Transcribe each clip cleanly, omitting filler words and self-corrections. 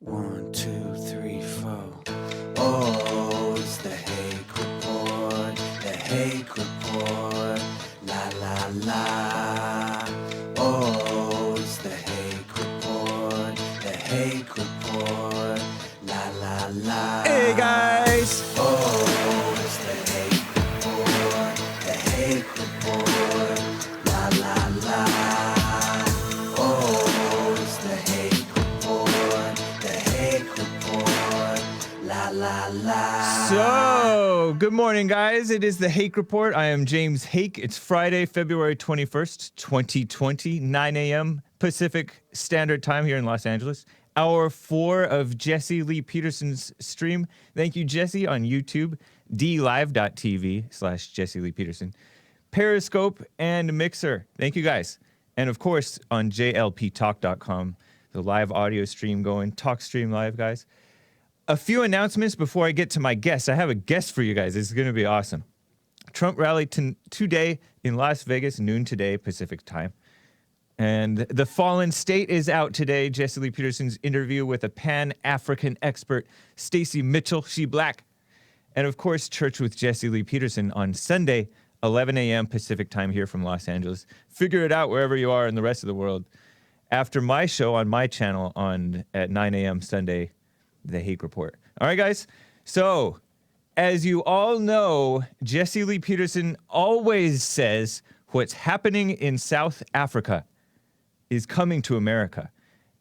1, 2, 3, 4. Oh, it's the Hake Report, the Hake Report, la la la. Oh, it's the Hake Report, the Hake Report, la la la. Hey guys! Oh, it's the Hake Report, the Hake Report, la la la. Oh, it's the Hake Report, the Hake Report, la la la. So, good morning, guys. It is the Hake Report. I am James Hake. It's Friday, February 21st, 2020, 9 a.m. Pacific Standard Time here in Los Angeles. Hour 4 of Jesse Lee Peterson's stream. Thank you, Jesse, on YouTube, dlive.tv/Jesse Lee Peterson, Periscope, and Mixer. Thank you, guys. And, of course, on jlptalk.com, the live audio stream going. Talk stream live, guys. A few announcements before I get to my guest. I have a guest for you guys. This is going to be awesome. Trump rally today in Las Vegas, noon today, Pacific time. And The Fallen State is out today. Jesse Lee Peterson's interview with a Pan-African expert, Stacey Mitchell, she black. And, of course, Church with Jesse Lee Peterson on Sunday, 11 a.m. Pacific time here from Los Angeles. Figure it out wherever you are in the rest of the world. After my show on my channel at 9 a.m. Sunday, the Hake Report. All right, guys. So, as you all know, Jesse Lee Peterson always says what's happening in South Africa is coming to America.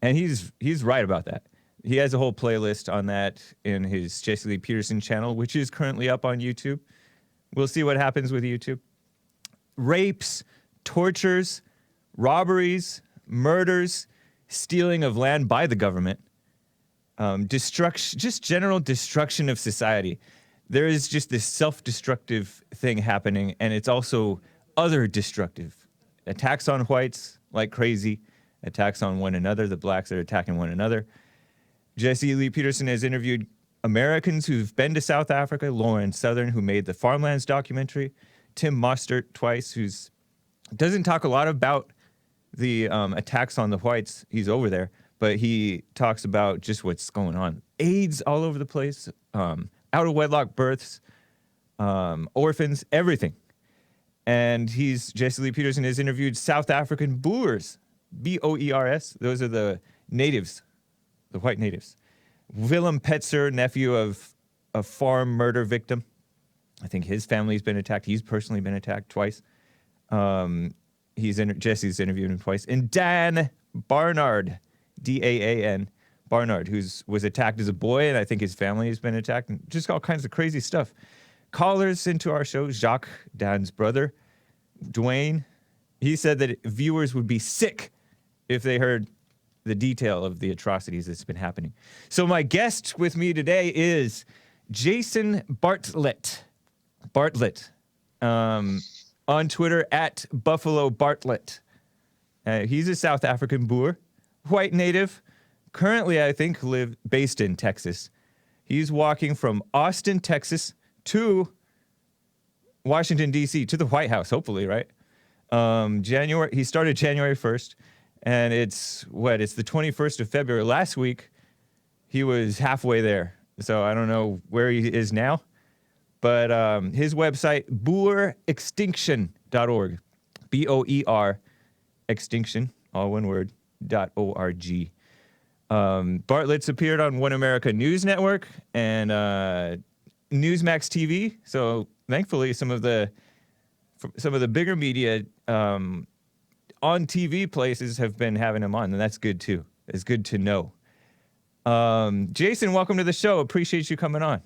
And he's right about that. He has a whole playlist on that in his Jesse Lee Peterson channel, which is currently up on YouTube. We'll see what happens with YouTube. Rapes, tortures, robberies, murders, stealing of land by the government, destruction, just general destruction of society. There is just this self-destructive thing happening, and it's also other destructive. Attacks on whites like crazy, attacks on one another, the blacks are attacking one another. Jesse Lee Peterson has interviewed Americans who've been to South Africa, Lauren Southern, who made the Farmlands documentary, Tim Mostert twice, who doesn't talk a lot about the attacks on the whites. He's over there, but he talks about just what's going on. AIDS all over the place, out-of-wedlock births, orphans, everything. And Jesse Lee Peterson has interviewed South African Boers, B-O-E-R-S. Those are the natives, the white natives. Willem Petzer, nephew of a farm murder victim. I think his family's been attacked. He's personally been attacked twice. Jesse's interviewed him twice. And Dan Barnard, D-A-A-N, Barnard, who was attacked as a boy, and I think his family has been attacked, and just all kinds of crazy stuff. Callers into our show, Jacques, Dan's brother, Dwayne, he said that viewers would be sick if they heard the detail of the atrocities that's been happening. So my guest with me today is Jason Bartlett. On Twitter at Buffalo Bartlett. He's a South African Boer, white native, currently I think based in Texas. He's walking from Austin, Texas to Washington, D.C., to the White House, hopefully, right? He started January 1st, and it's the 21st of February. Last week, he was halfway there, so I don't know where he is now. But his website, boerextinction.org, B-O-E-R, extinction, all one word, .org. Bartlett's appeared on One America News Network and Newsmax TV. So thankfully, some of the bigger media on TV places have been having him on, and that's good too. It's good to know. Jason, welcome to the show. Appreciate you coming on.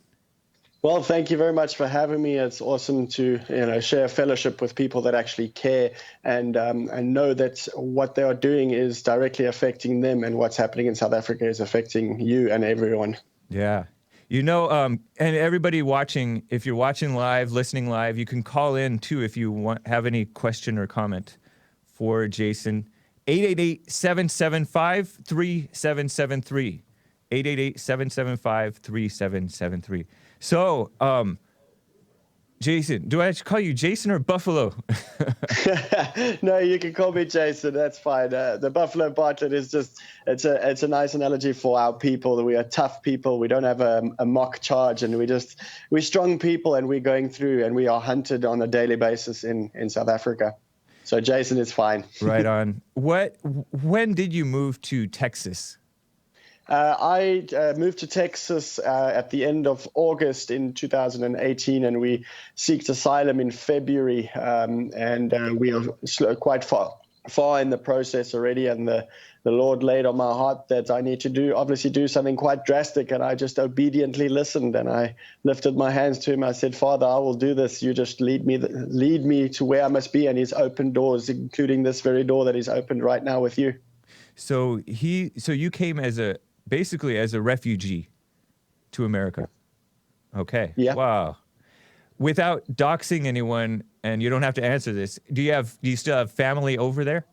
Well, thank you very much for having me. It's awesome to share fellowship with people that actually care and know that what they are doing is directly affecting them, and what's happening in South Africa is affecting you and everyone. Yeah. And everybody watching, if you're watching live, listening live, you can call in too if you have any question or comment for Jason. 888-775-3773. 888-775-3773. So, Jason. Do I call you Jason or Buffalo? No, you can call me Jason. That's fine. The Buffalo Bartlett is just, it's a nice analogy for our people. We are tough people. We don't have a mock charge, and we're strong people, and we're going through, and we are hunted on a daily basis in South Africa. So Jason is fine. Right on. When did you move to Texas? I moved to Texas at the end of August in 2018, and we seeked asylum in February, and we are quite far in the process already, and the Lord laid on my heart that I need to obviously do something quite drastic, and I just obediently listened, and I lifted my hands to him. I said, Father, I will do this. You just lead me to where I must be, and he's opened doors, including this very door that is opened right now with you. So you came basically as a refugee to America. Okay. Yeah. Wow. Without doxing anyone, and you don't have to answer this, do you still have family over there?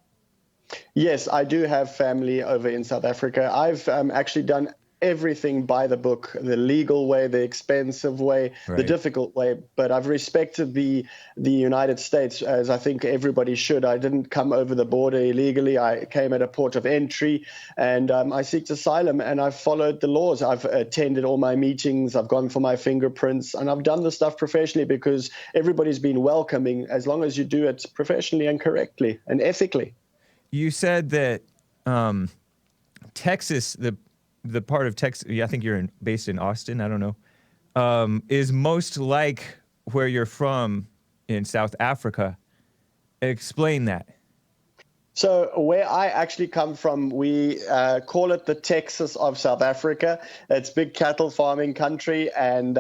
Yes, I do have family over in South Africa. I've actually done everything by the book, the legal way, the expensive way, Right. the difficult way. But I've respected the United States, as I think everybody should. I didn't come over the border illegally. I came at a port of entry, and I seeked asylum, and I've followed the laws. I've attended all my meetings. I've gone for my fingerprints, and I've done the stuff professionally because everybody's been welcoming as long as you do it professionally and correctly and ethically. You said that Texas, the part of Texas, I think you're based in Austin, I don't know, is most like where you're from in South Africa. Explain that. So where I actually come from, we call it the Texas of South Africa. It's big cattle farming country, and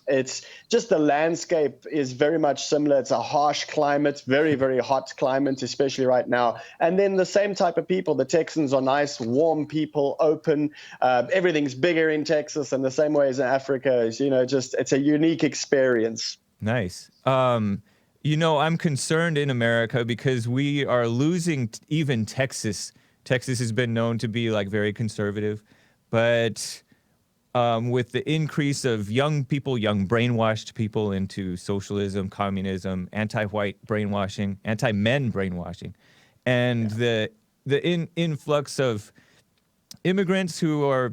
it's just the landscape is very much similar. It's a harsh climate, very, very hot climate, especially right now. And then the same type of people. The Texans are nice, warm people, open. Everything's bigger in Texas, and the same way as in Africa is, it's a unique experience. Nice. I'm concerned in America because we are losing even Texas. Texas has been known to be like very conservative, but with the increase of young brainwashed people into socialism, communism, anti-white brainwashing, anti-men brainwashing, and the influx of immigrants who are,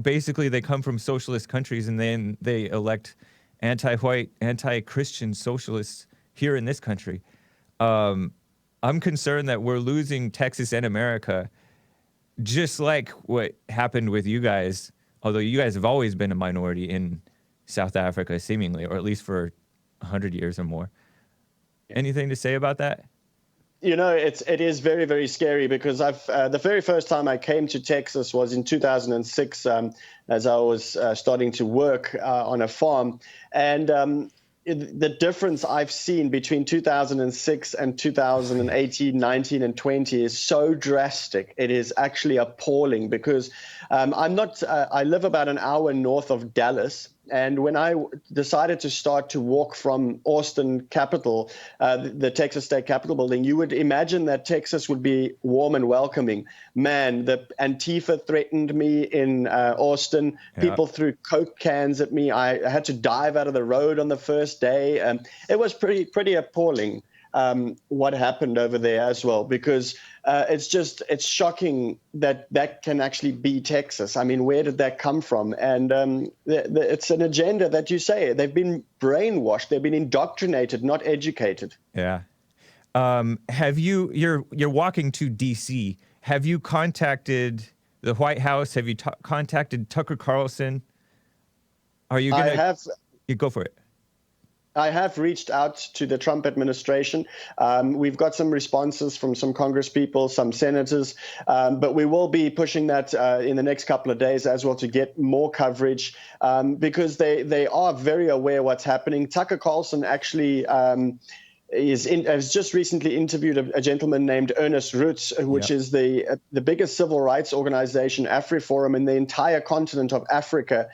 basically they come from socialist countries, and then they elect anti-white, anti-Christian socialists here in this country. I'm concerned that we're losing Texas and America, just like what happened with you guys, although you guys have always been a minority in South Africa, seemingly, or at least for 100 years or more. Anything to say about that? It is very, very scary because the very first time I came to Texas was in 2006, as I was starting to work on a farm, and the difference I've seen between 2006 and 2018, 19, and 20 is so drastic. It is actually appalling because I live about an hour north of Dallas. And when I decided to start to walk from Austin Capitol, the Texas State Capitol building, you would imagine that Texas would be warm and welcoming. Man, the Antifa threatened me in Austin. Yeah. People threw Coke cans at me. I had to dive out of the road on the first day. It was pretty appalling what happened over there as well, because it's shocking that can actually be Texas. I mean, where did that come from? And it's an agenda that you say. They've been brainwashed. They've been indoctrinated, not educated. Yeah. You're walking to D.C. Have you contacted the White House? Have you contacted Tucker Carlson? Are you going to? You go for it. I have reached out to the Trump administration. We've got some responses from some Congress people, some senators, but we will be pushing that in the next couple of days as well to get more coverage because they are very aware what's happening. Tucker Carlson actually has just recently interviewed a gentleman named Ernest Roots, which is the biggest civil rights organization, AfriForum, in the entire continent of Africa,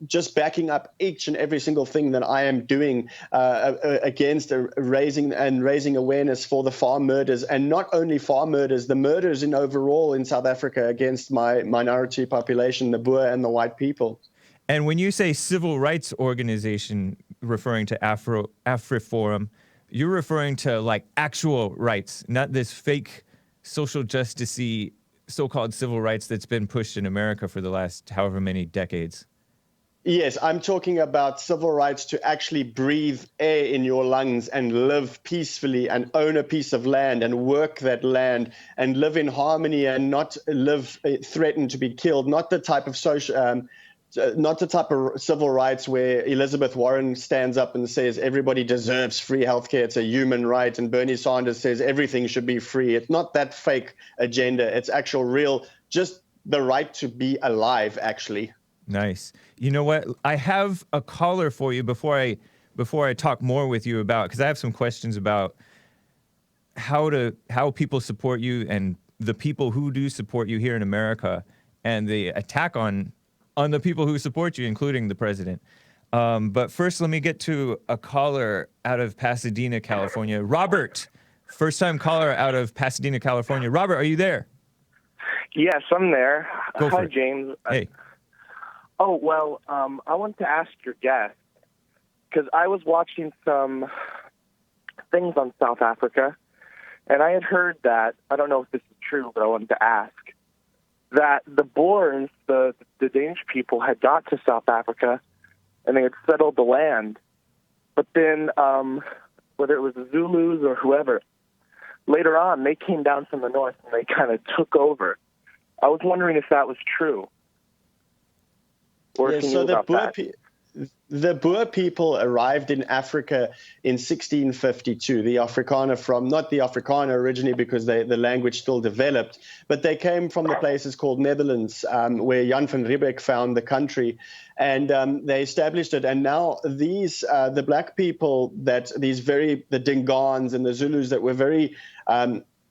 just backing up each and every single thing that I am doing against raising awareness for the farm murders, and not only farm murders, the murders in overall in South Africa against my minority population, the Boer and the white people. And when you say civil rights organization, referring to AfriForum, you're referring to like actual rights, not this fake social justice-y so-called civil rights that's been pushed in America for the last however many decades. Yes, I'm talking about civil rights to actually breathe air in your lungs and live peacefully and own a piece of land and work that land and live in harmony and not live threatened to be killed. Not the type of not the type of civil rights where Elizabeth Warren stands up and says everybody deserves free healthcare. It's a human right. And Bernie Sanders says everything should be free. It's not that fake agenda. It's actual real, just the right to be alive, actually. Nice. You know what? I have a caller for you before I talk more with you about, because I have some questions about how people support you and the people who do support you here in America and the attack on the people who support you, including the president. But first, let me get to a caller out of Pasadena, California. Robert, first-time caller out of Pasadena, California. Robert, are you there? Yes, I'm there. Go for Hi, it. James. Hey. Oh, well, I want to ask your guest, because I was watching some things on South Africa, and I had heard that, I don't know if this is true, but I wanted to ask, that the Boers, the Danish people, had got to South Africa, and they had settled the land. But then, whether it was the Zulus or whoever, later on, they came down from the north, and they kind of took over. I was wondering if that was true. Yeah, so the Boer people arrived in Africa in 1652. The Afrikaner not the Afrikaner originally because the language still developed, but they came from the places called Netherlands, where Jan van Riebeeck found the country, and they established it. And now the black people the Dingans and the Zulus that were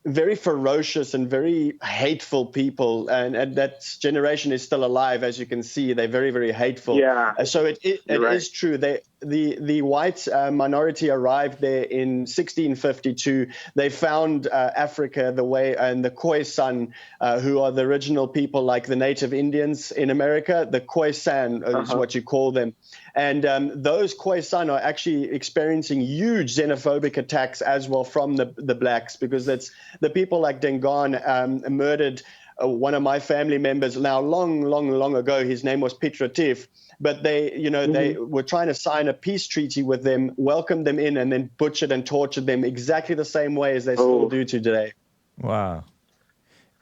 very ferocious and very hateful people, and that generation is still alive, as you can see. They're very, very hateful. Yeah. So it right. is true. The white minority arrived there in 1652. They found Africa and the Khoisan, who are the original people like the native Indians in America. The Khoisan is what you call them. And those Khoisan are actually experiencing huge xenophobic attacks as well from the blacks, because that's the people like Dengan murdered one of my family members now long ago. His name was Piet Retief. But they were trying to sign a peace treaty with them, welcomed them in, and then butchered and tortured them exactly the same way as they still do today. Wow.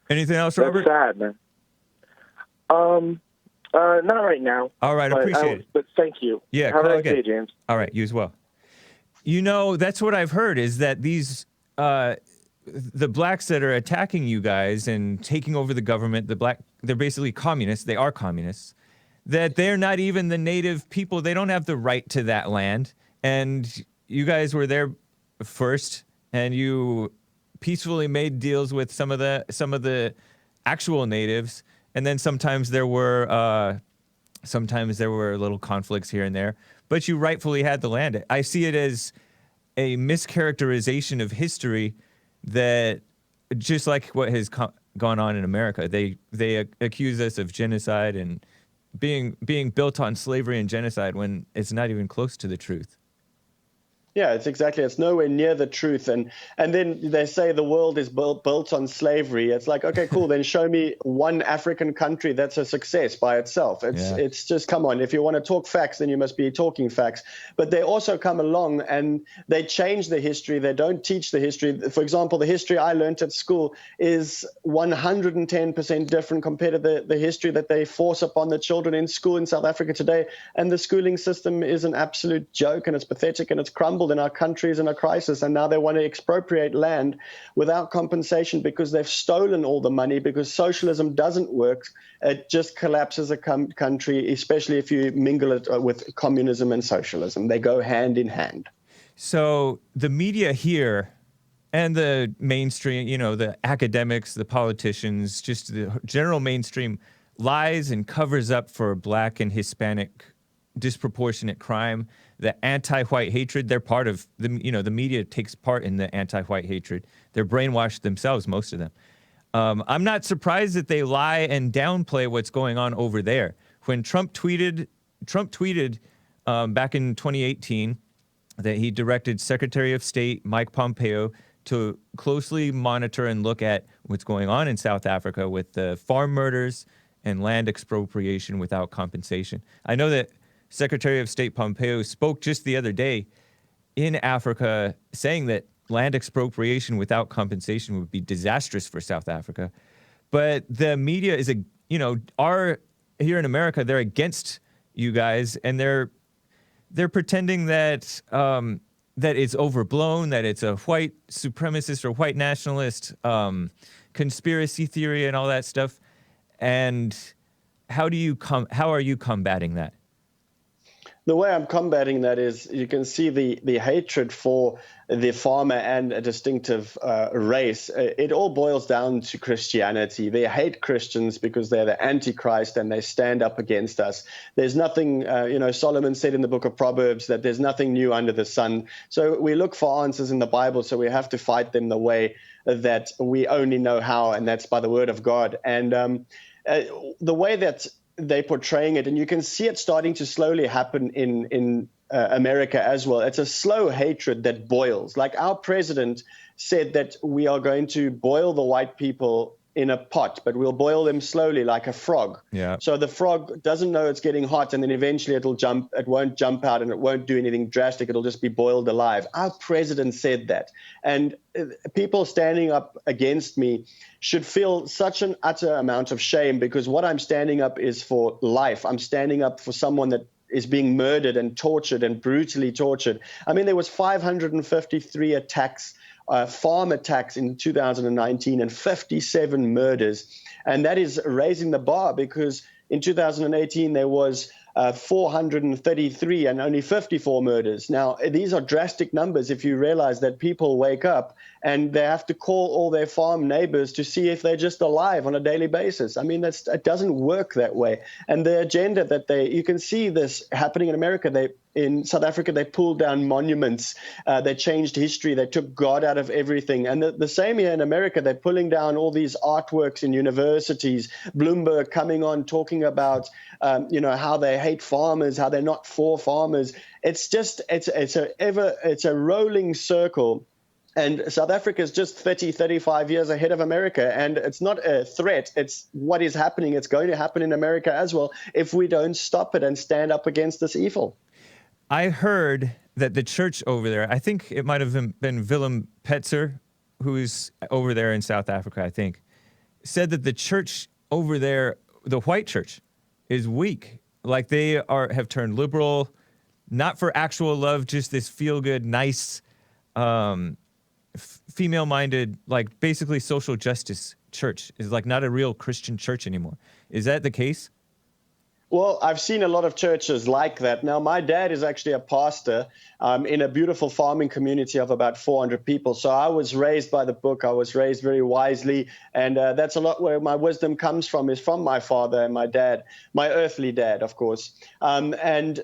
Anything else, Robert? That's sad, man. Not right now. All right, appreciate it. But thank you. Yeah, have a nice again. day, James. All right, you as well. You know, that's what I've heard, is that these the blacks that are attacking you guys and taking over the government, they're basically communists. They are communists. That they're not even the native people. They don't have the right to that land. And you guys were there first, and you peacefully made deals with some of the actual natives. And then sometimes there were little conflicts here and there. But you rightfully had the land. I see it as a mischaracterization of history, that just like what has gone on in America, they accuse us of genocide and being built on slavery and genocide when it's not even close to the truth. Yeah, it's nowhere near the truth. And then they say the world is built on slavery. It's like, okay, cool. Then show me one African country that's a success by itself. It's just, come on. If you want to talk facts, then you must be talking facts. But they also come along and they change the history. They don't teach the history. For example, the history I learned at school is 110% different compared to the history that they force upon the children in school in South Africa today. And the schooling system is an absolute joke, and it's pathetic, and it's crumbled. And our country is in a crisis, and now they want to expropriate land without compensation because they've stolen all the money, because socialism doesn't work. It just collapses a country, especially if you mingle it with communism and socialism. They go hand in hand. So the media here and the mainstream, the academics, the politicians, just the general mainstream lies and covers up for Black and Hispanic disproportionate crime, the anti-white hatred. They're part of the media takes part in the anti-white hatred. They're brainwashed themselves, most of them. I'm not surprised that they lie and downplay what's going on over there. When Trump tweeted back in 2018 that he directed Secretary of State Mike Pompeo to closely monitor and look at what's going on in South Africa with the farm murders and land expropriation without compensation. I know that Secretary of State Pompeo spoke just the other day in Africa saying that land expropriation without compensation would be disastrous for South Africa. But the media is, here in America, they're against you guys, and they're pretending that that it's overblown, that it's a white supremacist or white nationalist conspiracy theory and all that stuff. And how are you combating that? The way I'm combating that is you can see the hatred for the farmer and a distinctive race. It all boils down to Christianity. They hate Christians because they're the Antichrist and they stand up against us. There's nothing, Solomon said in the book of Proverbs that there's nothing new under the sun. So we look for answers in the Bible, so we have to fight them the way that we only know how, and that's by the word of God. And the way that they're portraying it, and you can see it starting to slowly happen in America as well. It's a slow hatred that boils. Like our president said that we are going to boil the white people in a pot, but we'll boil them slowly like a frog. Yeah. So the frog doesn't know it's getting hot, and then eventually it won't jump out and it won't do anything drastic. It'll just be boiled alive. Our president said that. And people standing up against me should feel such an utter amount of shame, because what I'm standing up is for life. I'm standing up for someone that is being murdered and tortured and brutally tortured. I mean, there was 553 attacks, farm attacks in 2019 and 57 murders. And that is raising the bar, because in 2018 there was 433 and only 54 murders. Now, these are drastic numbers if you realize that people wake up and they have to call all their farm neighbors to see if they're just alive on a daily basis. I mean, it doesn't work that way. And the agenda that you can see this happening in America. In South Africa, they pulled down monuments. They changed history. They took God out of everything. And the same here in America, they're pulling down all these artworks in universities. Bloomberg coming on talking about, how they hate farmers, how they're not for farmers. It's a rolling circle. And South Africa is just 30, 35 years ahead of America. And it's not a threat. It's what is happening. It's going to happen in America as well if we don't stop it and stand up against this evil. I heard that the church over there, I think it might have been Willem Petzer, who's over there in South Africa, I think, said that the church over there, the white church, is weak. Like they have turned liberal, not for actual love, just this feel-good, nice, female-minded, like basically social justice church is like not a real Christian church anymore. Is that the case? Well, I've seen a lot of churches like that. Now, my dad is actually a pastor in a beautiful farming community of about 400 people. So I was raised by the book. I was raised very wisely. And that's a lot where my wisdom comes from, is from my father and my dad, my earthly dad, of course. And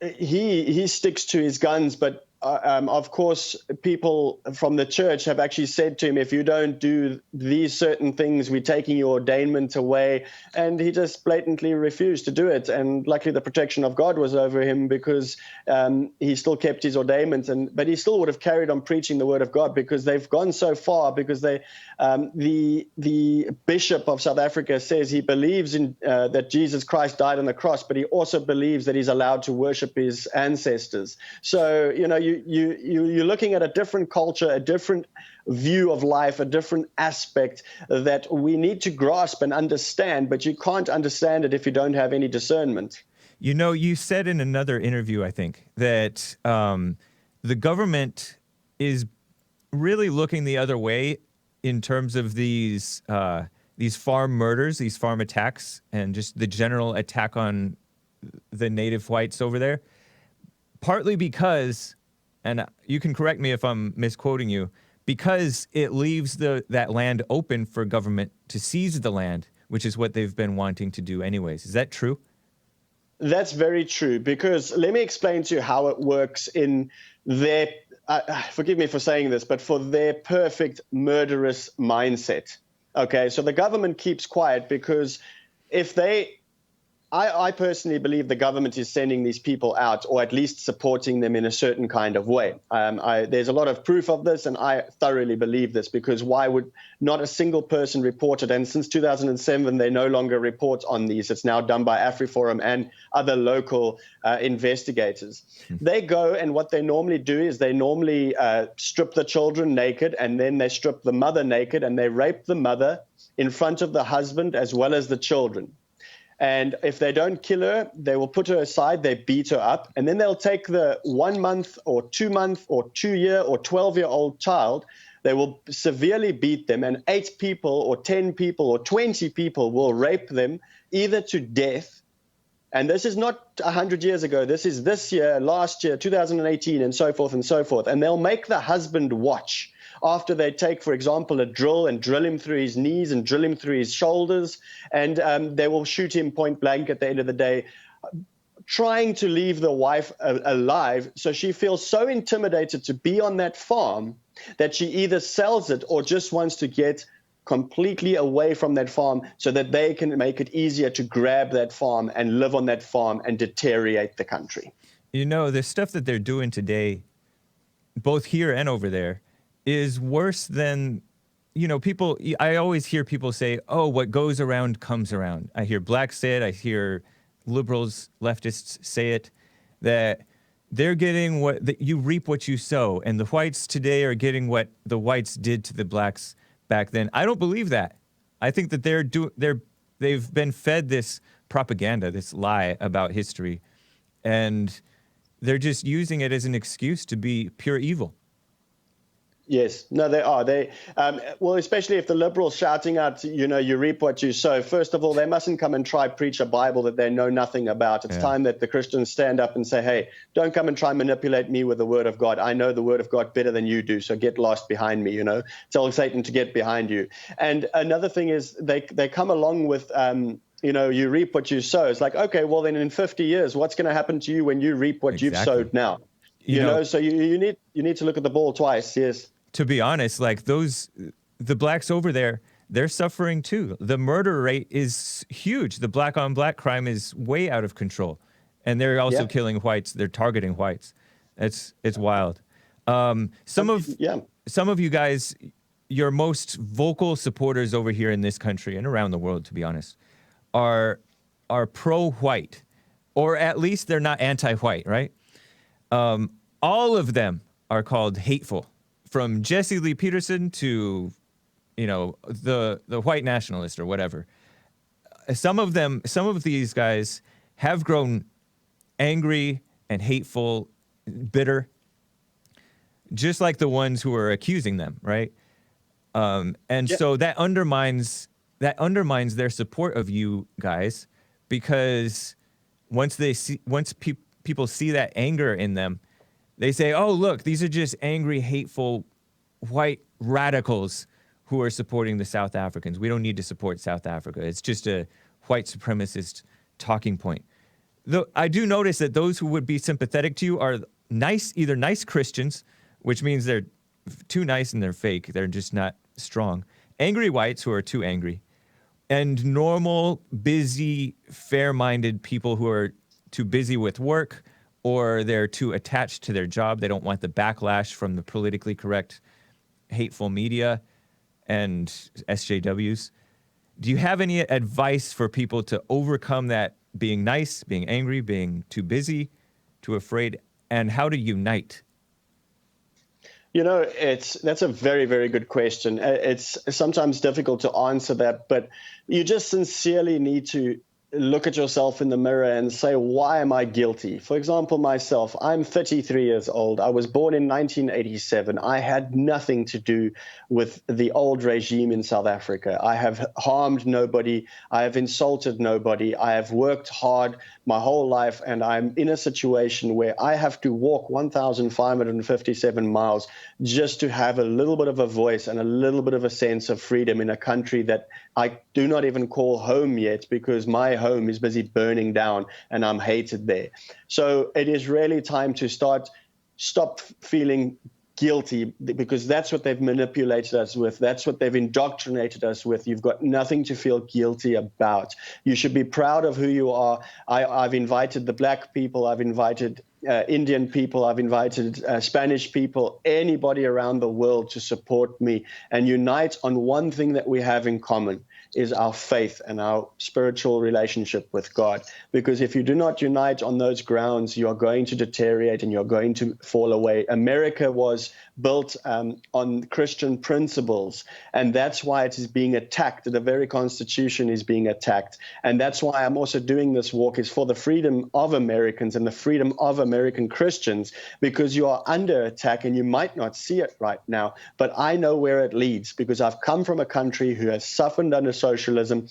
he sticks to his guns, but of course, people from the church have actually said to him, if you don't do these certain things, we're taking your ordainment away. And he just blatantly refused to do it. And luckily, the protection of God was over him, because he still kept his ordainment. But he still would have carried on preaching the word of God, because they've gone so far, because the bishop of South Africa says he believes in that Jesus Christ died on the cross, but he also believes that he's allowed to worship his ancestors. So, you're looking at a different culture, a different view of life, a different aspect that we need to grasp and understand, but you can't understand it if you don't have any discernment. You said in another interview, I think, that the government is really looking the other way in terms of these farm murders, these farm attacks, and just the general attack on the native whites over there, partly because, and you can correct me if I'm misquoting you, because it leaves that land open for government to seize the land, which is what they've been wanting to do anyways. Is that true? That's very true, because let me explain to you how it works in their, forgive me for saying this, but for their perfect murderous mindset. Okay, so the government keeps quiet because if they I personally believe the government is sending these people out, or at least supporting them in a certain kind of way. There's a lot of proof of this, and I thoroughly believe this, because why would not a single person report it? And since 2007, they no longer report on these. It's now done by AfriForum and other local investigators. They go, and what they normally do is they normally strip the children naked, and then they strip the mother naked, and they rape the mother in front of the husband as well as the children. And if they don't kill her, they will put her aside, they beat her up, and then they'll take the 1 month or 2 month or 2-year or 12-year-old child, they will severely beat them, and 8 people or 10 people or 20 people will rape them either to death. And this is not 100 years ago. This is this year, last year, 2018, and so forth and so forth. And they'll make the husband watch after they take, for example, a drill and drill him through his knees and drill him through his shoulders. And they will shoot him point blank at the end of the day, trying to leave the wife alive. So she feels so intimidated to be on that farm that she either sells it or just wants to get completely away from that farm so that they can make it easier to grab that farm and live on that farm and deteriorate the country. You know, the stuff that they're doing today, both here and over there, is worse than, you know, people, I always hear people say, oh, what goes around comes around. I hear blacks say it, I hear liberals, leftists say it, that they're getting that you reap what you sow, and the whites today are getting what the whites did to the blacks back then. I don't believe that. I think that they've been fed this propaganda, this lie about history, and they're just using it as an excuse to be pure evil. Yes, no, they are. Well, especially if the liberals shouting out, you know, you reap what you sow. First of all, they mustn't come and try preach a Bible that they know nothing about. It's time that the Christians stand up and say, hey, don't come and try and manipulate me with the word of God. I know the word of God better than you do, so get lost behind me, you know. Tell Satan to get behind you. And another thing is they come along with, you know, you reap what you sow. It's like, okay, well, then in 50 years, what's going to happen to you when you reap what you've sowed now? You know, so you need to look at the ball twice, yes. To be honest, like the blacks over there, they're suffering too. The murder rate is huge. The black on black crime is way out of control. And they're also killing whites. They're targeting whites. It's wild. Some of you guys, your most vocal supporters over here in this country and around the world, to be honest, are pro-white, or at least they're not anti-white, right? All of them are called hateful. From Jesse Lee Peterson to, you know, the white nationalist or whatever. Some of these guys have grown angry and hateful, bitter, just like the ones who are accusing them, right? So that undermines their support of you guys, because once people see that anger in them, they say, oh, look, these are just angry, hateful, white radicals who are supporting the South Africans. We don't need to support South Africa. It's just a white supremacist talking point. Though I do notice that those who would be sympathetic to you are either nice Christians, which means they're too nice and they're fake. They're just not strong. Angry whites who are too angry. And normal, busy, fair-minded people who are too busy with work, or they're too attached to their job. They don't want the backlash from the politically correct, hateful media and SJWs. Do you have any advice for people to overcome that being nice, being angry, being too busy, too afraid, and how to unite? You know, that's a very, very good question. It's sometimes difficult to answer that, but you just sincerely need to look at yourself in the mirror and say, why am I guilty? For example, myself, I'm 33 years old. I was born in 1987. I had nothing to do with the old regime in South Africa. I have harmed nobody. I have insulted nobody. I have worked hard my whole life, and I'm in a situation where I have to walk 1,557 miles just to have a little bit of a voice and a little bit of a sense of freedom in a country that I do not even call home yet, because my home is busy burning down and I'm hated there. So it is really time to stop feeling guilty, because that's what they've manipulated us with. That's what they've indoctrinated us with. You've got nothing to feel guilty about. You should be proud of who you are. I've invited the black people. I've invited Indian people. I've invited Spanish people, anybody around the world to support me and unite on one thing that we have in common, is our faith and our spiritual relationship with God. Because if you do not unite on those grounds, you are going to deteriorate and you're going to fall away. America was built on Christian principles, and that's why it is being attacked. The very Constitution is being attacked. And that's why I'm also doing this walk, is for the freedom of Americans and the freedom of American Christians, because you are under attack and you might not see it right now, but I know where it leads, because I've come from a country who has suffered under socialism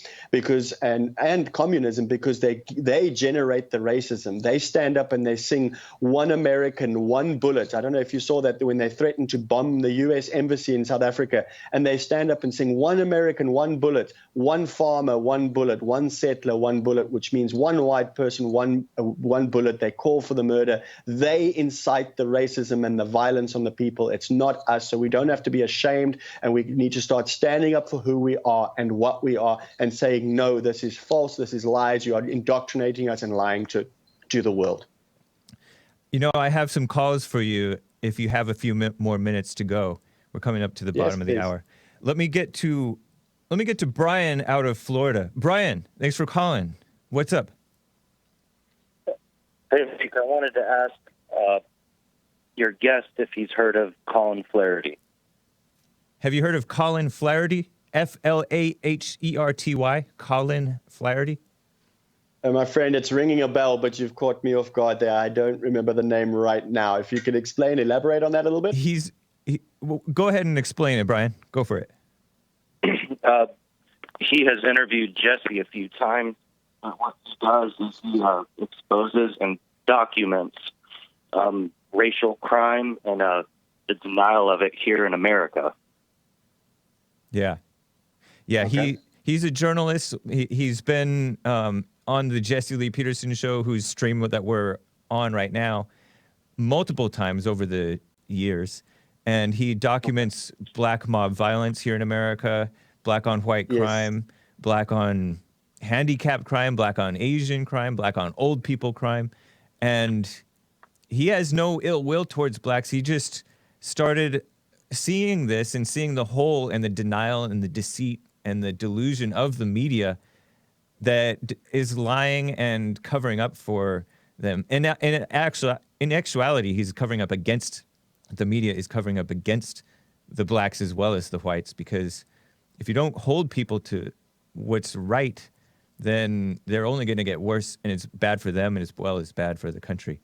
and communism, because they generate the racism. They stand up and they sing "One American, One Bullet." I don't know if you saw that when they threatened to bomb the U.S. embassy in South Africa, and they stand up and sing "One American, One Bullet," one farmer, one bullet, one settler, one bullet, which means one white person, one bullet. They call for the murder. They incite the racism and the violence on the people. It's not us. So we don't have to be ashamed, and we need to start standing up for who we are and what we are, and saying, no, this is false, this is lies, you are indoctrinating us and lying to the world. You know, I have some calls for you if you have a few more minutes to go. We're coming up to the bottom of the hour. Let me get to Brian out of Florida. Brian, thanks for calling. What's up? Hey, Hake, I wanted to ask your guest if he's heard of Colin Flaherty. Have you heard of Colin Flaherty? Flaherty, Colin Flaherty? My friend, it's ringing a bell, but you've caught me off guard there. I don't remember the name right now. If you could elaborate on that a little bit. Well, go ahead and explain it, Brian. Go for it. He has interviewed Jesse a few times. But what he does is he exposes and documents racial crime and the denial of it here in America. Yeah. Okay. He's a journalist. He's been on the Jesse Lee Peterson show, whose stream that we're on right now, multiple times over the years. And he documents black mob violence here in America, black on white crime, black on handicapped crime, black on Asian crime, black on old people crime. And he has no ill will towards blacks. He just started seeing this and seeing the hole and the denial and the deceit and the delusion of the media that is lying and covering up for them. And in actuality, he's covering up against, the media is covering up against the blacks as well as the whites, because if you don't hold people to what's right, then they're only going to get worse, and it's bad for them and as well as bad for the country.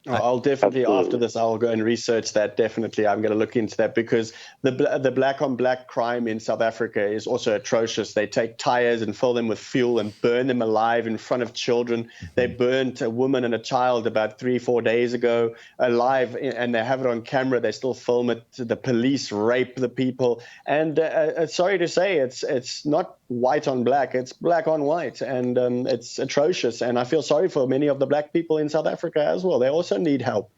I'll definitely, after this, I'll go and research that. Definitely, I'm going to look into that, because the black-on-black crime in South Africa is also atrocious. They take tires and fill them with fuel and burn them alive in front of children. Mm-hmm. They burnt a woman and a child about 3-4 days ago alive, and they have it on camera. They still film it. The police rape the people. And sorry to say, it's not white on black, it's black on white, and it's atrocious. And I feel sorry for many of the black people in South Africa as well. They also need help.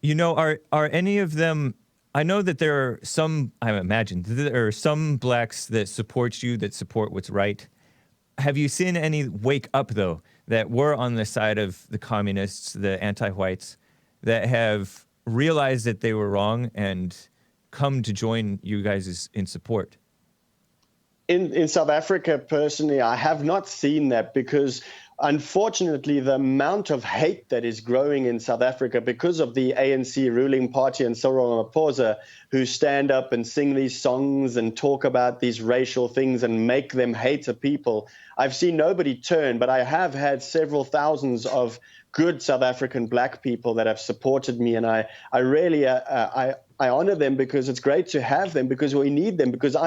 You know, are any of them, I know that there are some, I imagine, there are some blacks that support you, that support what's right. Have you seen any wake up, though, that were on the side of the communists, the anti-whites, that have realized that they were wrong and come to join you guys in support? In South Africa, personally, I have not seen that, because unfortunately, the amount of hate that is growing in South Africa because of the ANC ruling party and Cyril Ramaphosa, who stand up and sing these songs and talk about these racial things and make them hate the people. I've seen nobody turn, but I have had several thousands of good South African black people that have supported me, and I really I honor them, because it's great to have them, because we need them, because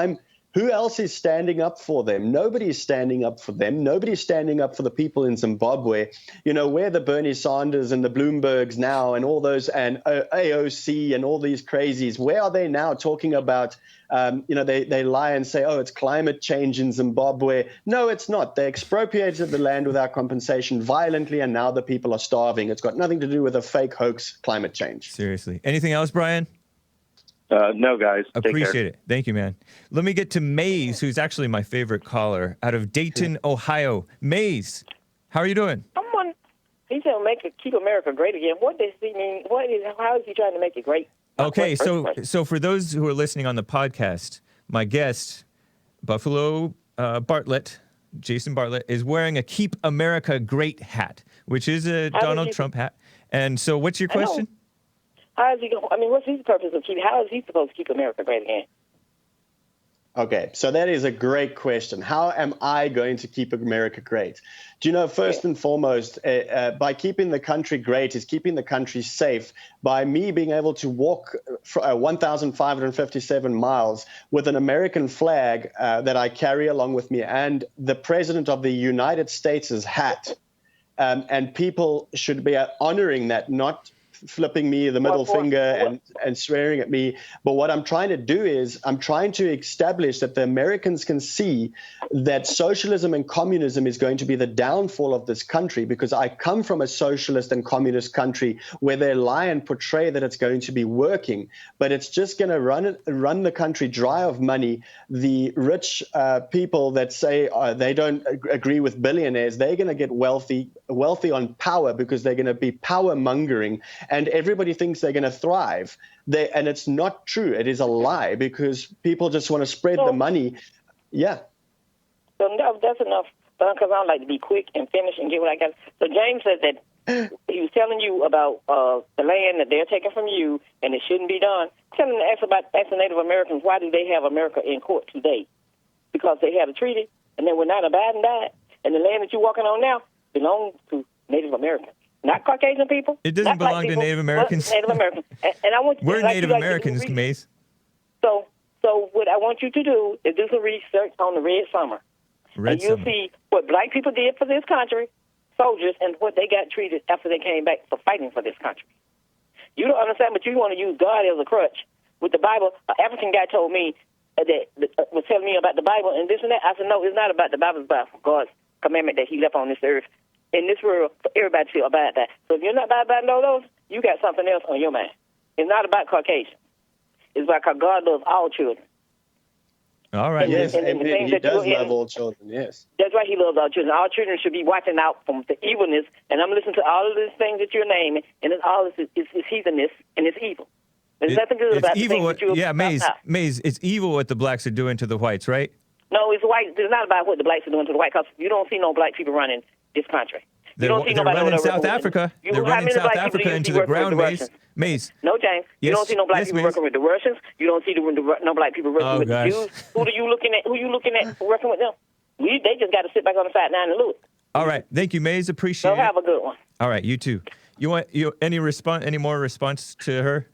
who else is standing up for them? Nobody's standing up for them. Nobody's standing up for the people in Zimbabwe. You know, where the Bernie Sanders and the Bloombergs now, and all those, and AOC and all these crazies, where are they now talking about, they lie and say, oh, it's climate change in Zimbabwe. No, it's not. They expropriated the land without compensation violently, and now the people are starving. It's got nothing to do with a fake hoax climate change. Seriously. Anything else, Brian? No, guys. Take care. Appreciate it. Thank you, man. Let me get to Maze, who's actually my favorite caller, out of Dayton, Ohio. Maze, how are you doing? He said keep America great again. What does he mean? How is he trying to make it great? Okay, so for those who are listening on the podcast, my guest, Buffalo Bartlett, Jason Bartlett, is wearing a Keep America Great hat, which is a Donald Trump hat. And so what's your question? How is he going? I mean, what's his purpose of how is he supposed to keep America great again? Okay, so that is a great question. How am I going to keep America great? Do you know, first and foremost, by keeping the country great is keeping the country safe. By me being able to walk 1,557 miles with an American flag that I carry along with me and the President of the United States' hat. And people should be honoring that, not flipping me the middle finger and swearing at me. But what I'm trying to do is I'm trying to establish that the Americans can see that socialism and communism is going to be the downfall of this country, because I come from a socialist and communist country where they lie and portray that it's going to be working, but it's just going to run the country dry of money. The rich people that say they don't agree with billionaires, they're going to get wealthy on power because they're going to be power mongering. And everybody thinks they're going to thrive. And it's not true. It is a lie, because people just want to spread the money. Yeah. So that's enough, because I like to be quick and finish and get what I got. So James said that he was telling you about the land that they're taking from you, and it shouldn't be done. Tell him to ask the Native Americans, why do they have America in court today? Because they had a treaty, and they were not abiding by it. And the land that you're walking on now belongs to Native Americans. Not Caucasian people. It doesn't belong to Native Americans. Native Americans. And I want you, we're Native Americans, Mace. So what I want you to do is do some research on the Red Summer. And you'll see what black people did for this country, soldiers, and what they got treated after they came back for fighting for this country. You don't understand, but you want to use God as a crutch. With the Bible, an African guy told me that was telling me about the Bible and this and that. I said, no, it's not about the Bible. It's about God's commandment that he left on this earth. In this world, for everybody to abide that. So if you're not abiding by those, you got something else on your mind. It's not about Caucasians. It's about how God loves all children. All right. Yes, and he does love all children, yes. That's right, he loves all children. All children should be watching out from the evilness. And I'm listening to all of these things that you're naming, and it's all it's heathenness and it's evil. There's nothing good about the things that you're Maze, it's evil what the blacks are doing to the whites, right? No, it's white. It's not about what the blacks are doing to the white, because you don't see no black people running this country. They're running South Africa. They're running South Africa into the ground, Maze. No, James. You don't see no black people working with the Russians. You don't see no black people working with the Jews. Who are you looking at? Who you looking at working with them? They just got to sit back on the side and lose. All right. Thank you, Maze. Appreciate it. Have a good one. All right. You too. You want any more response to her?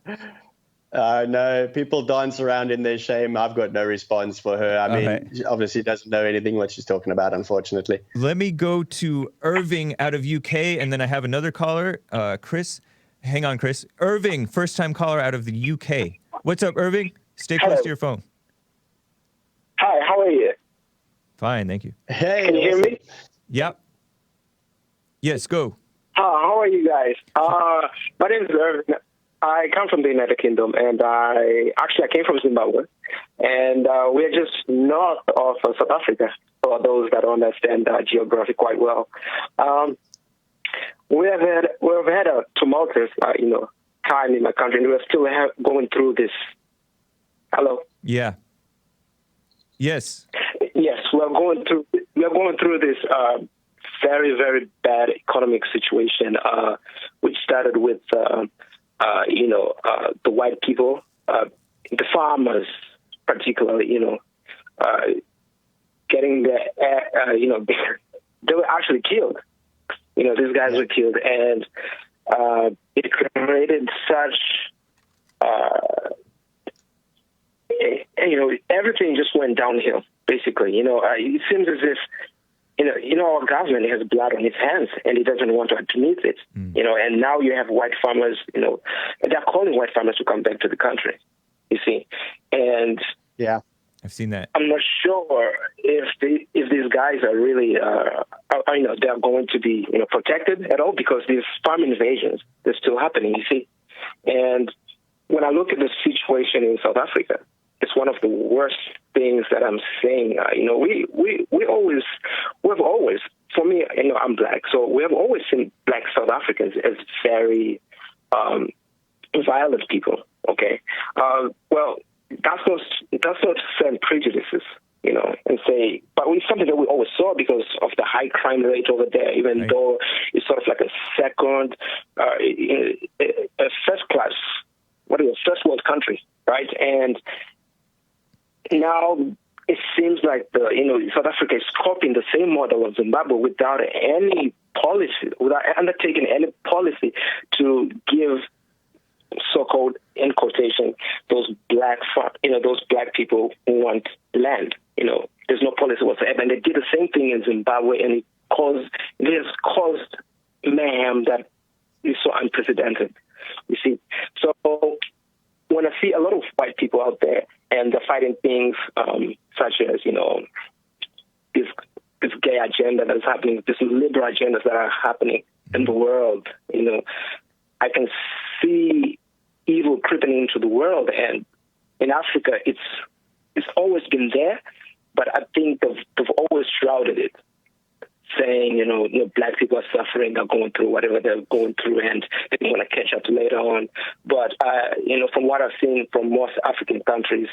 No, people dance around in their shame. I've got no response for her. I mean, she obviously doesn't know anything what she's talking about, unfortunately. Let me go to Irving out of UK, and then I have another caller, Chris. Hang on, Chris. Irving, first-time caller out of the UK. What's up, Irving? Stay close to your phone. Hi, how are you? Fine, thank you. Hey. Can you hear me? Yep. Yes, go. How are you guys? My name is Irving. I come from the United Kingdom, and I came from Zimbabwe, and we're just north of South Africa, for those that understand geography quite well. We've had a tumultuous, time in my country, and we're still going through this. Hello? Yeah. Yes. Yes, we're going through this very, very bad economic situation, which started with the white people, the farmers particularly, getting they were actually killed. These guys were killed, and it created such, everything just went downhill, basically. It seems as if, our government has blood on its hands, and it doesn't want to admit it. And now you have white farmers, they're calling white farmers to come back to the country, you see. And yeah, I've seen that. I'm not sure if these guys are really, they're going to be, protected at all, because these farm invasions, they're still happening, you see. And when I look at the situation in South Africa, it's one of the worst things that I'm saying. We've always, for me, I'm black, so we have always seen black South Africans as very violent people. Okay, well, that's not send prejudices, and say, but it's something that we always saw because of the high crime rate over there, even though it's sort of like a second, a first-class, first world country, right? And now it seems like South Africa is copying the same model of Zimbabwe without any policy, without undertaking any policy to give so-called, in quotation, those black people who want land. There's no policy whatsoever, and they did the same thing in Zimbabwe, and it has caused mayhem that is so unprecedented. You see, so when I see a lot of white people out there and they're fighting things such as this gay agenda that is happening, this liberal agendas that are happening in the world, I can see evil creeping into the world, and in Africa, it's always been there, but I think they've always shrouded it, saying black people are suffering, are going through whatever they're going through, and they want to catch up later on. But from what I've seen from most African countries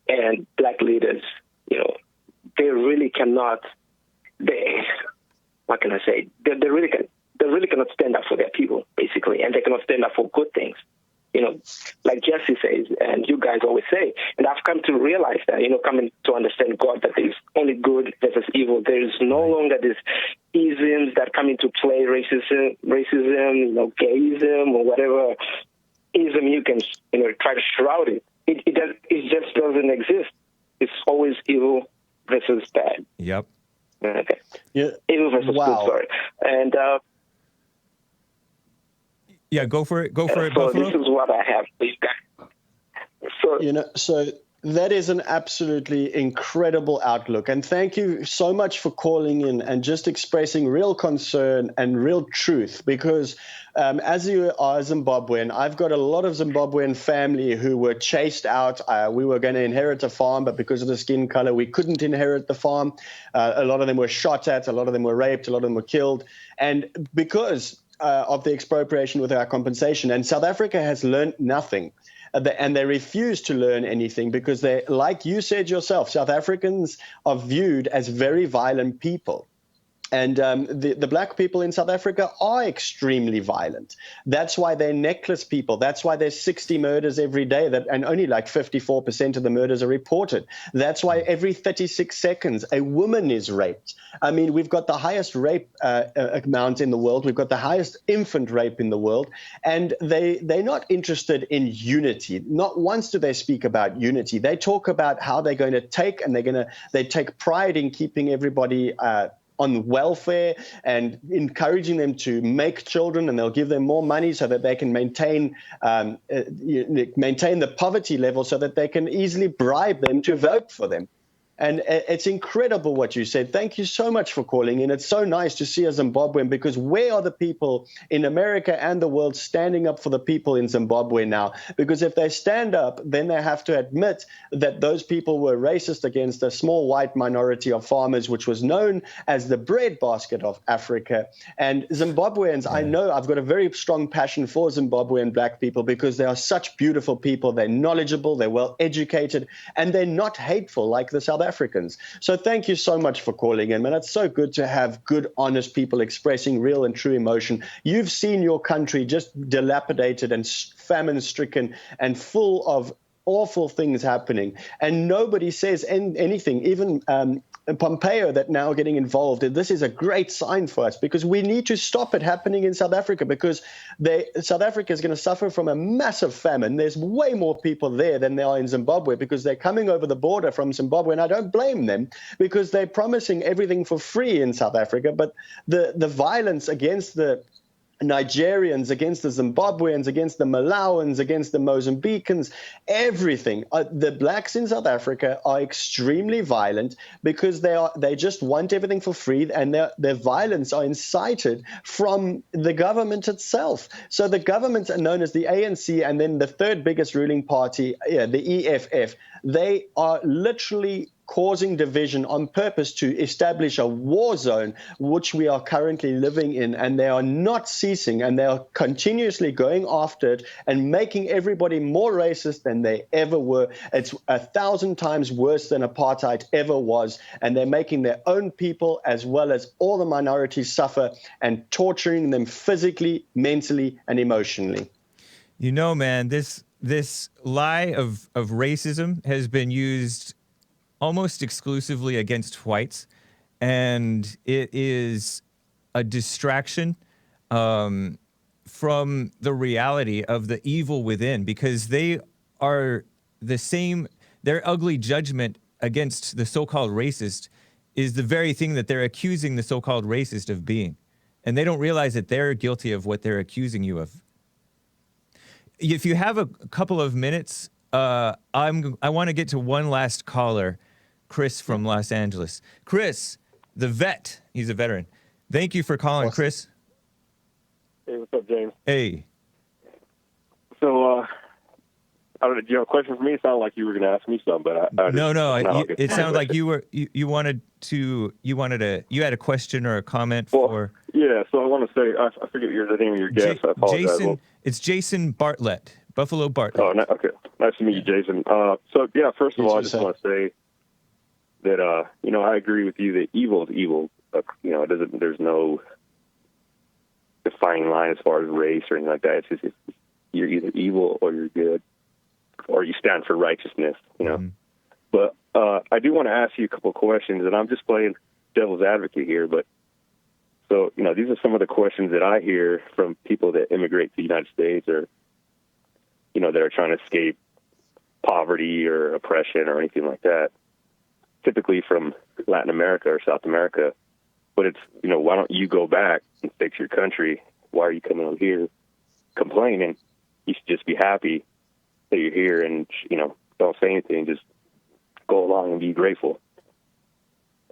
and black leaders, they really cannot. What can I say? They really cannot stand up for their people, basically, and they cannot stand up for good things. Like Jesse says, and you guys always say, and I've come to realize that, coming to understand God, that there's only good versus evil. There is no longer this isms that come into play, racism, gayism, or whatever ism you can, try to shroud it. It just doesn't exist. It's always evil versus bad. Yep. Okay. Yeah. Evil versus good, sorry. And, yeah, go for it. So Buffalo. this is what I have for you guys. So that is an absolutely incredible outlook. And thank you so much for calling in and just expressing real concern and real truth, because as you are Zimbabwean, I've got a lot of Zimbabwean family who were chased out. We were going to inherit a farm, but because of the skin color, we couldn't inherit the farm. A lot of them were shot at, a lot of them were raped, a lot of them were killed. And because of the expropriation without compensation. And South Africa has learned nothing. And they refuse to learn anything because they, like you said yourself, South Africans are viewed as very violent people. And the black people in South Africa are extremely violent. That's why they're necklace people. That's why there's 60 murders every day, and only like 54% of the murders are reported. That's why every 36 seconds a woman is raped. I mean, we've got the highest rape amount in the world. We've got the highest infant rape in the world. And they're not interested in unity. Not once do they speak about unity. They talk about how they're going to take, and they take pride in keeping everybody on welfare and encouraging them to make children, and they'll give them more money so that they can maintain the poverty level so that they can easily bribe them to vote for them. And it's incredible what you said. Thank you so much for calling in. It's so nice to see a Zimbabwean, because where are the people in America and the world standing up for the people in Zimbabwe now? Because if they stand up, then they have to admit that those people were racist against a small white minority of farmers, which was known as the breadbasket of Africa. And Zimbabweans, I know I've got a very strong passion for Zimbabwean black people because they are such beautiful people. They're knowledgeable, they're well educated, and they're not hateful like the South Africans. So thank you so much for calling in, man. It's so good to have good, honest people expressing real and true emotion. You've seen your country just dilapidated and famine-stricken and full of awful things happening, and nobody says anything. Even Pompeo that now getting involved. This is a great sign for us, because we need to stop it happening in South Africa, because South Africa is going to suffer from a massive famine. There's way more people there than there are in Zimbabwe, because they're coming over the border from Zimbabwe, and I don't blame them, because they're promising everything for free in South Africa. But the violence against the Nigerians, against the Zimbabweans, against the Malawans, against the Mozambicans, everything. The blacks in South Africa are extremely violent because they just want everything for free, and their violence are incited from the government itself. So the government, known as the ANC, and then the third biggest ruling party, the EFF, they are literally causing division on purpose to establish a war zone, which we are currently living in, and they are not ceasing, and they are continuously going after it and making everybody more racist than they ever were. It's 1,000 times worse than apartheid ever was, and they're making their own people as well as all the minorities suffer and torturing them physically, mentally, and emotionally. You know, man, this lie of racism has been used almost exclusively against whites, and it is a distraction from the reality of the evil within, because they are the same. Their ugly judgment against the so-called racist is the very thing that they're accusing the so-called racist of being, and they don't realize that they're guilty of what they're accusing you of. If you have a couple of minutes, I want to get to one last caller, Chris from Los Angeles. Chris, the vet. He's a veteran. Thank you for calling, Chris. Hey, what's up, James? Hey. So, I don't know, do you have a question for me? It sounded like you were going to ask me something, but It sounded like you had a question or a comment for. Yeah, so I want to say, I forget the name of your guest. I apologize. It's Jason Bartlett, Buffalo Bartlett. Oh, okay. Nice to meet you, Jason. First of all, I just want to say that, I agree with you that evil is evil. There's no defining line as far as race or anything like that. It's just you're either evil or you're good, or you stand for righteousness, Mm-hmm. But I do want to ask you a couple of questions, and I'm just playing devil's advocate here, but so, these are some of the questions that I hear from people that immigrate to the United States or, that are trying to escape poverty or oppression or anything like that, typically from Latin America or South America. But it's, why don't you go back and fix your country? Why are you coming out here complaining? You should just be happy that you're here and, don't say anything. Just go along and be grateful.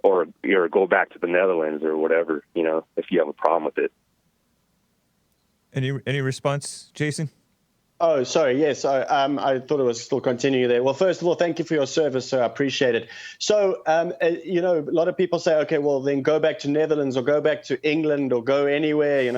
Or go back to the Netherlands or whatever, if you have a problem with it. Any response, Jason? Oh, sorry. Yes, I thought it was still continuing there. Well, first of all, thank you for your service, sir. I appreciate it. So, a lot of people say, okay, well, then go back to Netherlands or go back to England or go anywhere.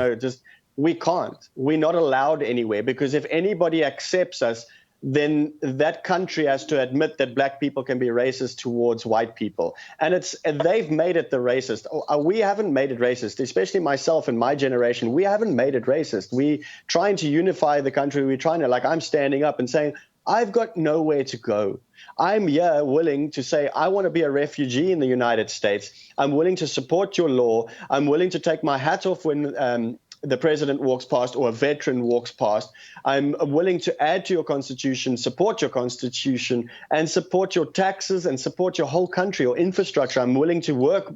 We can't. We're not allowed anywhere, because if anybody accepts us, then that country has to admit that black people can be racist towards white people. And they've made it the racist. We haven't made it racist, especially myself and my generation. We haven't made it racist. We trying to unify the country. We're trying to, I'm standing up and saying, I've got nowhere to go. I'm here willing to say, I want to be a refugee in the United States. I'm willing to support your law. I'm willing to take my hat off when the president walks past or a veteran walks past. I'm willing to add to your constitution, support your constitution, and support your taxes and support your whole country, your infrastructure. I'm willing to work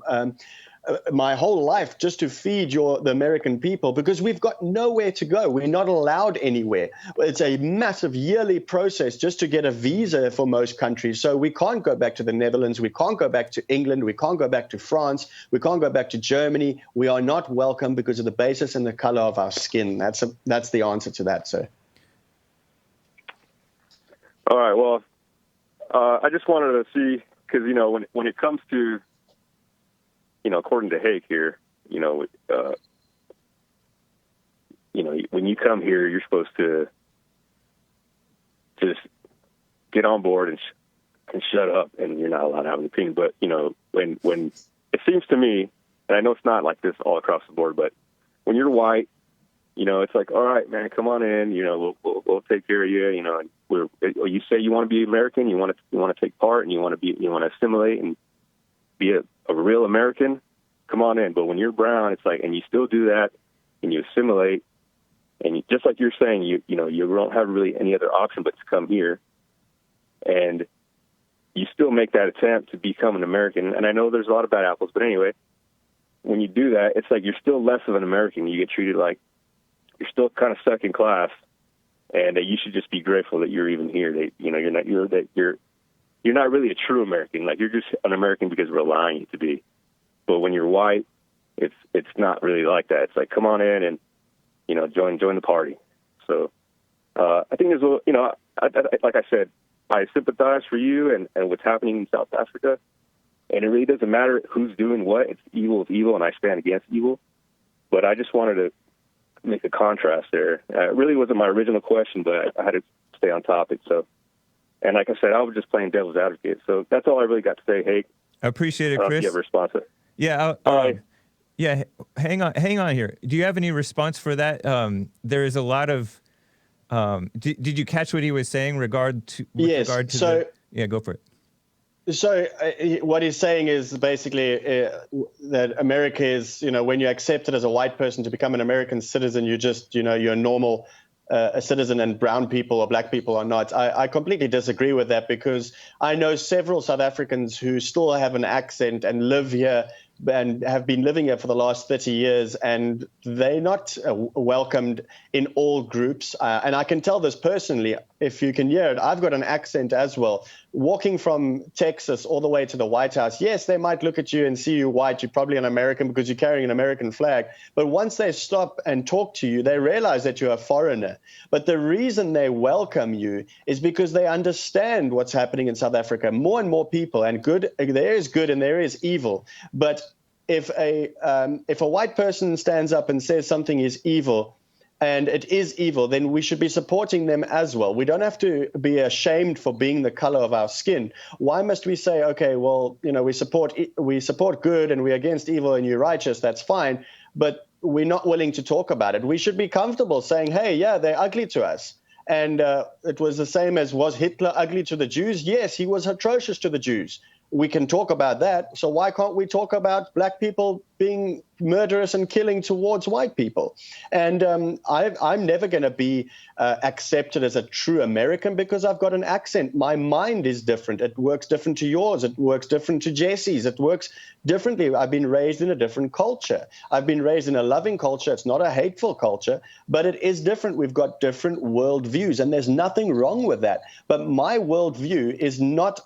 my whole life just to feed the American people, because we've got nowhere to go. We're not allowed anywhere. It's a massive yearly process just to get a visa for most countries. So we can't go back to the Netherlands. We can't go back to England. We can't go back to France. We can't go back to Germany. We are not welcome because of the basis and the color of our skin. That's the answer to that, sir. All right. Well, I just wanted to see, because, when it comes to, according to Hake here, when you come here, you're supposed to just get on board and shut up, and you're not allowed to have an opinion. But, when it seems to me, and I know it's not like this all across the board, but when you're white, it's like, all right, man, come on in, we'll take care of you, and you say you want to be American, you want to take part, and you want to assimilate and be a real American, come on in. But when you're brown, it's like, and you still do that, and you assimilate, and just like you're saying, you don't have really any other option but to come here, and you still make that attempt to become an American. And I know there's a lot of bad apples, but anyway, when you do that, it's like you're still less of an American. You get treated like you're still kind of stuck in class, and that you should just be grateful that you're even here. That you're not really a true American. Like, you're just an American because we're allowing you to be. But when you're white, it's not really like that. It's like, come on in and, join the party. So I think there's like I said, I sympathize for you and what's happening in South Africa. And it really doesn't matter who's doing what. It's evil, and I stand against evil. But I just wanted to make a contrast there. It really wasn't my original question, but I had to stay on topic. So, and like I said, I was just playing devil's advocate. So that's all I really got to say, Hake. I appreciate it, Chris. You have a response? Yeah. Yeah. Hang on here. Do you have any response for that? There is a lot of. Did you catch what he was saying Yes. Yeah, go for it. So what he's saying is basically that America is, when you're accepted as a white person to become an American citizen, you just, you're a normal a citizen, and brown people or black people are not. I completely disagree with that, because I know several South Africans who still have an accent and live here and have been living here for the last 30 years, and they're not welcomed in all groups. And I can tell this personally, if you can hear it, I've got an accent as well. Walking from Texas all the way to the White House, yes, they might look at you and see you white. You're probably an American because you're carrying an American flag. But once they stop and talk to you, they realize that you're a foreigner. But the reason they welcome you is because they understand what's happening in South Africa. More and more people, and there is good and there is evil. But if a white person stands up and says something is evil, and it is evil, then we should be supporting them as well. We don't have to be ashamed for being the color of our skin. Why must we say, okay, well, we support good and we're against evil and you're righteous, that's fine, but we're not willing to talk about it. We should be comfortable saying, hey, yeah, they're ugly to us. And it was the same as, was Hitler ugly to the Jews? Yes, he was atrocious to the Jews. We can talk about that. So why can't we talk about black people being murderous and killing towards white people? And I'm never going to be accepted as a true American because I've got an accent. My mind is different. It works different to yours. It works different to Jesse's. It works differently. I've been raised in a different culture. I've been raised in a loving culture. It's not a hateful culture, but it is different. We've got different worldviews, and there's nothing wrong with that. But my worldview is not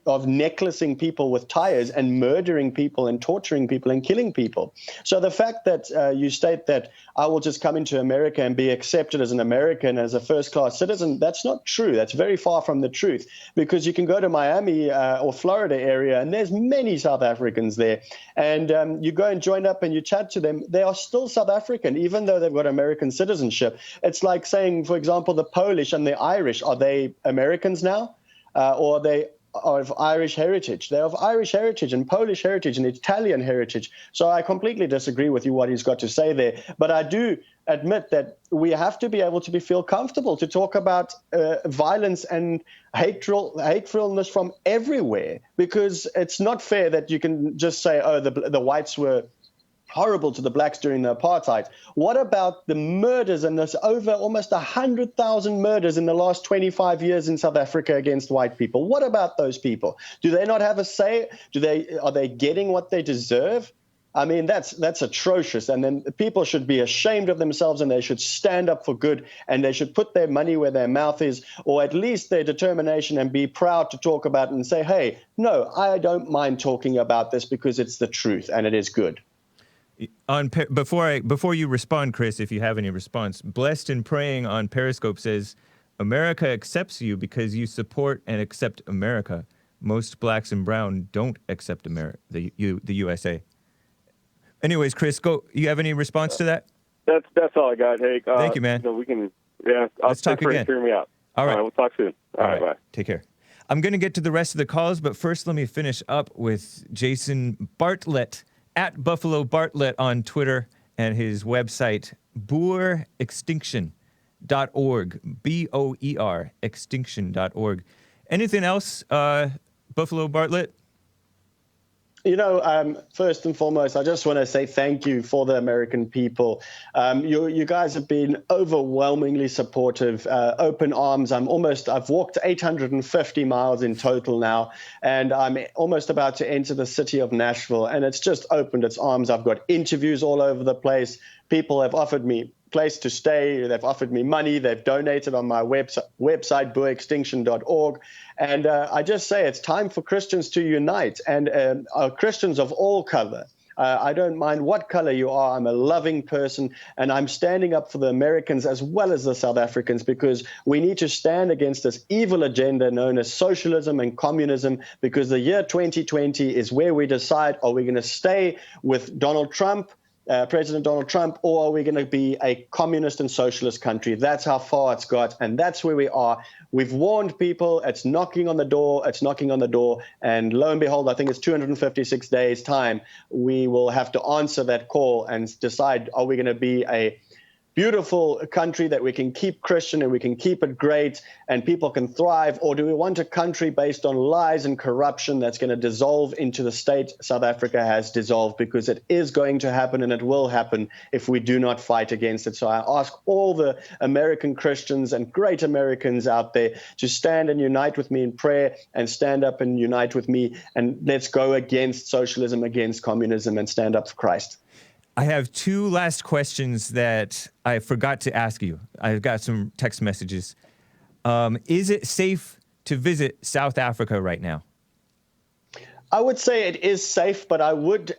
of necklacing people with tires and murdering people and torturing people and killing people. So the fact that you state that I will just come into America and be accepted as an American, as a first-class citizen, that's not true. That's very far from the truth, because you can go to Miami or Florida area, and there's many South Africans there, and you go and join up and you chat to them. They are still South African, even though they've got American citizenship. It's like saying, for example, the Polish and the Irish, are they Americans now? Or are they of Irish heritage? They're of Irish heritage and Polish heritage and Italian heritage. So I completely disagree with you what he's got to say there. But I do admit that we have to be able to feel comfortable to talk about violence and hatefulness from everywhere, because it's not fair that you can just say, oh, the whites were horrible to the blacks during the apartheid. What about the murders? And there's over almost 100,000 murders in the last 25 years in South Africa against white people. What about those people? Do they not have a say? Are they getting what they deserve? I mean, that's atrocious. And then people should be ashamed of themselves, and they should stand up for good, and they should put their money where their mouth is, or at least their determination, and be proud to talk about it and say, hey, no, I don't mind talking about this because it's the truth and it is good. Before you respond, Chris, if you have any response, Blessed and Praying on Periscope says, America accepts you because you support and accept America. Most blacks and brown don't accept the USA. Anyways, Chris, go. You have any response to that? That's all I got, Hake. Thank you, man. We can, let's talk again. Hear me out. All right. We'll talk soon. All right, bye. Take care. I'm going to get to the rest of the calls, but first let me finish up with Jason Bartlett, at Buffalo Bartlett on Twitter, and his website, boerextinction.org, BOER, extinction.org. Anything else, Buffalo Bartlett? First and foremost, I just want to say thank you for the American people. You guys have been overwhelmingly supportive, open arms. I've walked 850 miles in total now, and I'm almost about to enter the city of Nashville, and it's just opened its arms. I've got interviews all over the place. People have offered me place to stay. They've offered me money. They've donated on my website, boerextinction.org. And I just say it's time for Christians to unite, and Christians of all color. I don't mind what color you are. I'm a loving person, and I'm standing up for the Americans as well as the South Africans, because we need to stand against this evil agenda known as socialism and communism, because the year 2020 is where we decide, are we going to stay with Donald Trump, President Donald Trump, or are we going to be a communist and socialist country? That's how far it's got, and that's where we are. We've warned people. It's knocking on the door. It's knocking on the door. And lo and behold, I think it's 256 days' time, we will have to answer that call and decide, are we going to be a beautiful country that we can keep Christian and we can keep it great and people can thrive, or do we want a country based on lies and corruption that's going to dissolve into the state South Africa has dissolved? Because it is going to happen, and it will happen if we do not fight against it. So I ask all the American Christians and great Americans out there to stand and unite with me in prayer, and stand up and unite with me, and let's go against socialism, against communism, and stand up for Christ. I have two last questions that I forgot to ask you. I've got some text messages. Is it safe to visit South Africa right now? I would say it is safe, but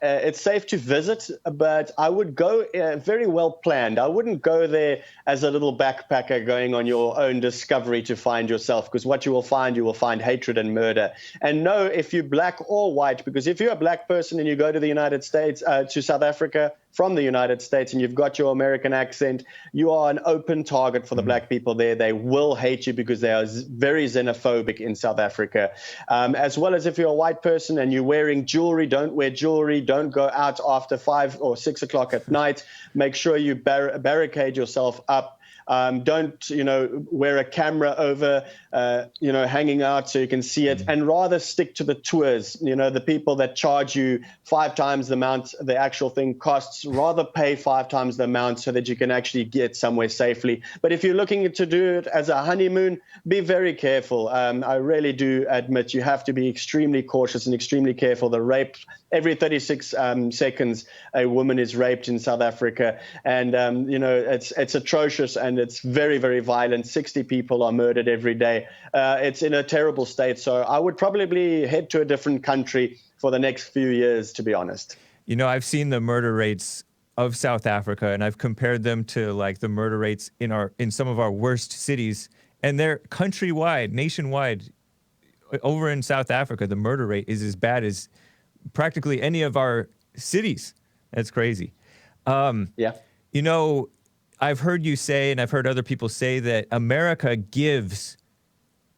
it's safe to visit, but I would go very well planned. I wouldn't go there as a little backpacker going on your own discovery to find yourself, because what you will find hatred and murder. And know if you're black or white, because if you're a black person and you go to the United States, to South Africa from the United States, and you've got your American accent, you are an open target for the black people there. They will hate you because they are very xenophobic in South Africa. As well as if you're a white person and you're wearing jewelry, don't wear jewelry. Don't go out after 5 or 6 o'clock at night. Make sure you barricade yourself up. Don't, wear a camera over, hanging out so you can see it, and rather stick to the tours. The people that charge you 5 times the amount the actual thing costs, rather pay 5 times the amount so that you can actually get somewhere safely. But if you're looking to do it as a honeymoon, be very careful. I really do admit you have to be extremely cautious and extremely careful. The rape, every 36 seconds, a woman is raped in South Africa, and it's atrocious, and it's very, very violent. 60 people are murdered every day. It's in a terrible state. So I would probably head to a different country for the next few years, to be honest. I've seen the murder rates of South Africa, and I've compared them to like the murder rates in some of our worst cities, and they're countrywide, nationwide. Over in South Africa, the murder rate is as bad as practically any of our cities. That's crazy. Yeah. I've heard you say, and I've heard other people say, that America gives